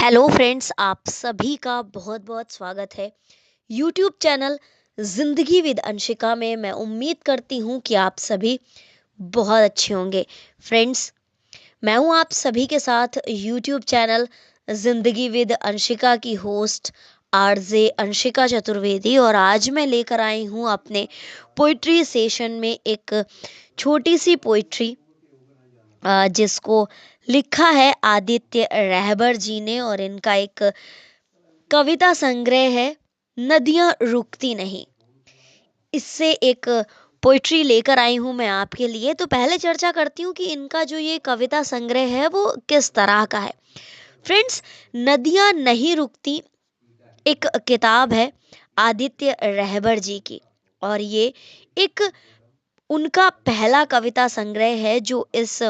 Hello friends, आप सभी का बहुत बहुत स्वागत है यूट्यूब चैनल जिंदगी विद अंशिका में। मैं उम्मीद करती हूँ कि आप सभी बहुत अच्छे होंगे। फ्रेंड्स, मैं हूँ आप सभी के साथ यूट्यूब चैनल जिंदगी विद अंशिका की होस्ट आरजे अंशिका चतुर्वेदी, और आज मैं लेकर आई हूँ अपने पोइट्री सेशन में एक छोटी सी पोइट्री जिसको लिखा है आदित्य रहबर जी ने, और इनका एक कविता संग्रह है नदियां रुकती नहीं। इससे एक पोइट्री लेकर आई हूं मैं आपके लिए। तो पहले चर्चा करती हूँ कि इनका जो ये कविता संग्रह है वो किस तरह का है। फ्रेंड्स, नदियां नहीं रुकती एक किताब है आदित्य रहबर जी की, और ये एक उनका पहला कविता संग्रह है जो इस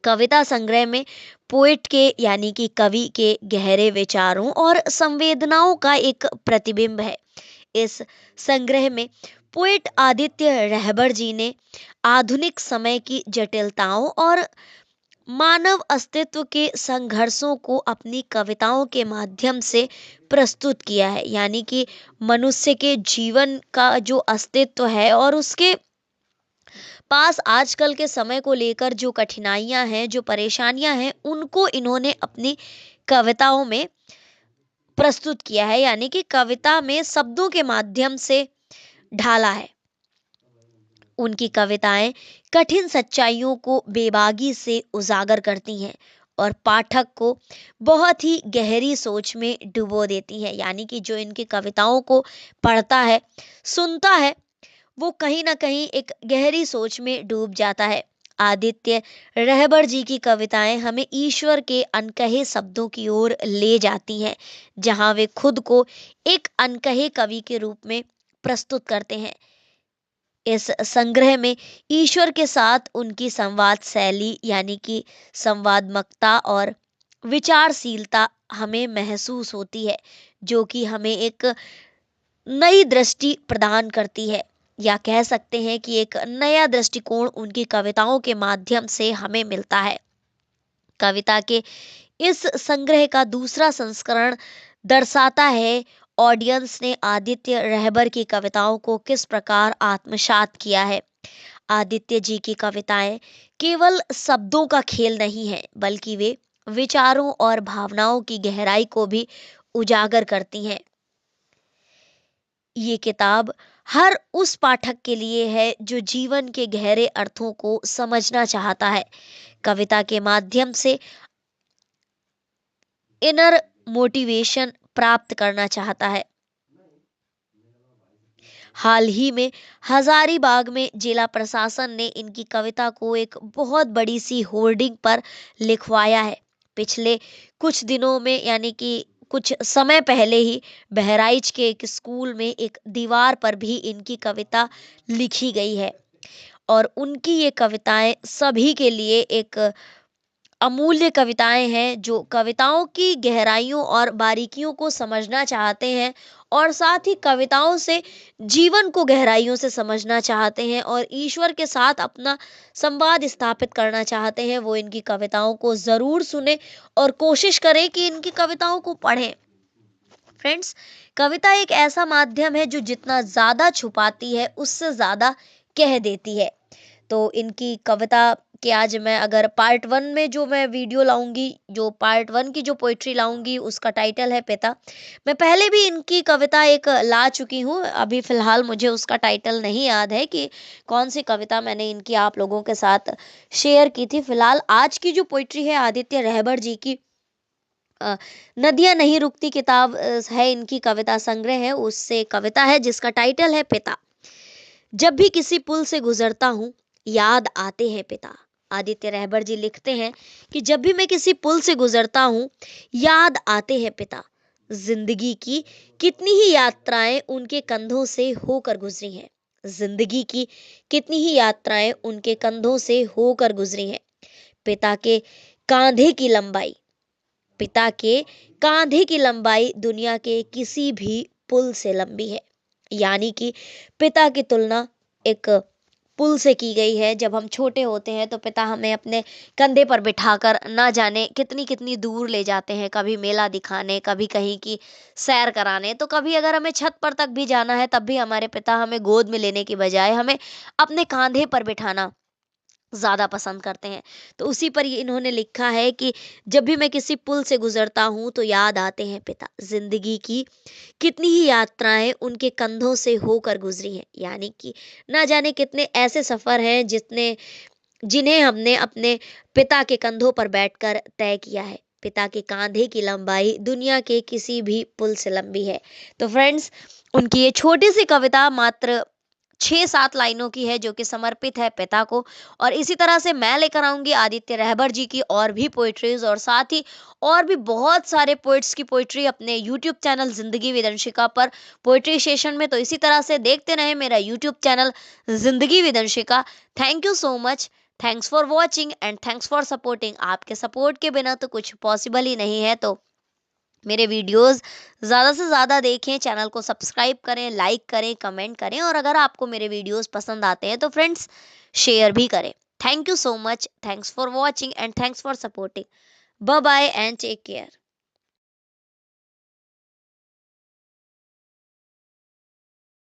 कविता संग्रह में पोएट के यानी कि कवि के गहरे विचारों और संवेदनाओं का एक प्रतिबिंब है। इस संग्रह में पोएट आदित्य रहबर जी ने आधुनिक समय की जटिलताओं और मानव अस्तित्व के संघर्षों को अपनी कविताओं के माध्यम से प्रस्तुत किया है। यानी कि मनुष्य के जीवन का जो अस्तित्व है और उसके पास आजकल के समय को लेकर जो कठिनाइयां हैं, जो परेशानियां हैं, उनको इन्होंने अपनी कविताओं में प्रस्तुत किया है। यानी कि कविता में शब्दों के माध्यम से ढाला है। उनकी कविताएं कठिन सच्चाइयों को बेबागी से उजागर करती हैं और पाठक को बहुत ही गहरी सोच में डुबो देती हैं। यानी कि जो इनकी कविताओं को पढ़ता है, सुनता है, वो कहीं ना कहीं एक गहरी सोच में डूब जाता है। आदित्य रहबर जी की कविताएं हमें ईश्वर के अनकहे शब्दों की ओर ले जाती हैं, जहां वे खुद को एक अनकहे कवि के रूप में प्रस्तुत करते हैं। इस संग्रह में ईश्वर के साथ उनकी संवाद शैली यानी कि संवादमकता और विचारशीलता हमें महसूस होती है, जो कि हमें एक नई दृष्टि प्रदान करती है, या कह सकते हैं कि एक नया दृष्टिकोण उनकी कविताओं के माध्यम से हमें मिलता है। कविता के इस संग्रह का दूसरा संस्करण दर्शाता है ऑडियंस ने आदित्य रहबर की कविताओं को किस प्रकार आत्मसात किया है। आदित्य जी की कविताएं केवल शब्दों का खेल नहीं है, बल्कि वे विचारों और भावनाओं की गहराई को भी उजागर करती हैं। ये किताब हर उस पाठक के लिए है जो जीवन के गहरे अर्थों को समझना चाहता है, कविता के माध्यम से इनर मोटिवेशन प्राप्त करना चाहता है। हाल ही में हजारीबाग में जिला प्रशासन ने इनकी कविता को एक बहुत बड़ी सी होर्डिंग पर लिखवाया है। पिछले कुछ दिनों में यानी कि कुछ समय पहले ही बहराइच के एक स्कूल में एक दीवार पर भी इनकी कविता लिखी गई है, और उनकी ये कविताएं सभी के लिए एक अमूल्य कविताएं हैं, जो कविताओं की गहराइयों और बारीकियों को समझना चाहते हैं और साथ ही कविताओं से जीवन को गहराइयों से समझना चाहते हैं और ईश्वर के साथ अपना संवाद स्थापित करना चाहते हैं। वो इनकी कविताओं को जरूर सुने और कोशिश करें कि इनकी कविताओं को पढ़ें। फ्रेंड्स, कविता एक ऐसा माध्यम है जो जितना ज्यादा छुपाती है उससे ज्यादा कह देती है। तो इनकी कविता के आज मैं अगर पार्ट वन में जो मैं वीडियो लाऊंगी, जो पार्ट वन की जो पोइट्री लाऊंगी, उसका टाइटल है पिता। मैं पहले भी इनकी कविता एक ला चुकी हूँ, अभी फिलहाल मुझे उसका टाइटल नहीं याद है कि कौन सी कविता मैंने इनकी आप लोगों के साथ शेयर की थी। फिलहाल आज की जो पोइट्री है आदित्य रहबर जी की नदियां नहीं रुकती किताब है, इनकी कविता संग्रह है, उससे कविता है जिसका टाइटल है पिता। जब भी किसी पुल से गुजरता हूँ याद आते हैं पिता। आदित्य रहबर जी लिखते हैं कि जब भी मैं किसी पुल से गुजरता हूँ याद आते हैं पिता। जिंदगी की कितनी ही यात्राएं उनके कंधों से होकर गुजरी हैं। जिंदगी की कितनी ही यात्राएं उनके कंधों से होकर गुजरी हैं। पिता के कांधे की लंबाई, पिता के कांधे की लंबाई दुनिया के किसी भी पुल से लंबी है। यानी कि पिता की तुलना एक पुल से की गई है। जब हम छोटे होते हैं तो पिता हमें अपने कंधे पर बिठाकर ना जाने कितनी-कितनी दूर ले जाते हैं, कभी मेला दिखाने, कभी कहीं की सैर कराने, तो कभी अगर हमें छत पर तक भी जाना है तब भी हमारे पिता हमें गोद में लेने की बजाय हमें अपने कांधे पर बिठाना ज़्यादा पसंद करते हैं। तो उसी पर ये इन्होंने लिखा है कि जब भी मैं किसी पुल से गुज़रता हूँ तो याद आते हैं पिता। ज़िंदगी की कितनी ही यात्राएँ उनके कंधों से होकर गुज़री हैं। यानी कि ना जाने कितने ऐसे सफ़र हैं जिन्हें हमने अपने पिता के कंधों पर बैठकर तय किया है। पिता के कांधे की लंबाई दुनिया के किसी भी पुल से लंबी है। तो फ्रेंड्स, उनकी ये छोटी सी कविता मात्र 6-7 लाइनों की है जो कि समर्पित है पिता को। और इसी तरह से मैं लेकर आऊंगी आदित्य रहबर जी की और भी पोइट्रीज, और साथ ही और भी बहुत सारे पोइट्स की पोइट्री अपने यूट्यूब चैनल जिंदगी विद अंशिका पर पोइट्री सेशन में। तो इसी तरह से देखते रहे मेरा यूट्यूब चैनल जिंदगी with Anshika. Thank you so much. Thanks for watching and thanks for supporting. आपके सपोर्ट के बिना तो कुछ पॉसिबल ही नहीं है। तो मेरे वीडियोस ज़्यादा से ज़्यादा देखें, चैनल को सब्सक्राइब करें, लाइक करें, कमेंट करें, और अगर आपको मेरे वीडियोस पसंद आते हैं तो फ्रेंड्स शेयर भी करें। Thank you so much. Thanks for watching and thanks for supporting. Bye bye and take care.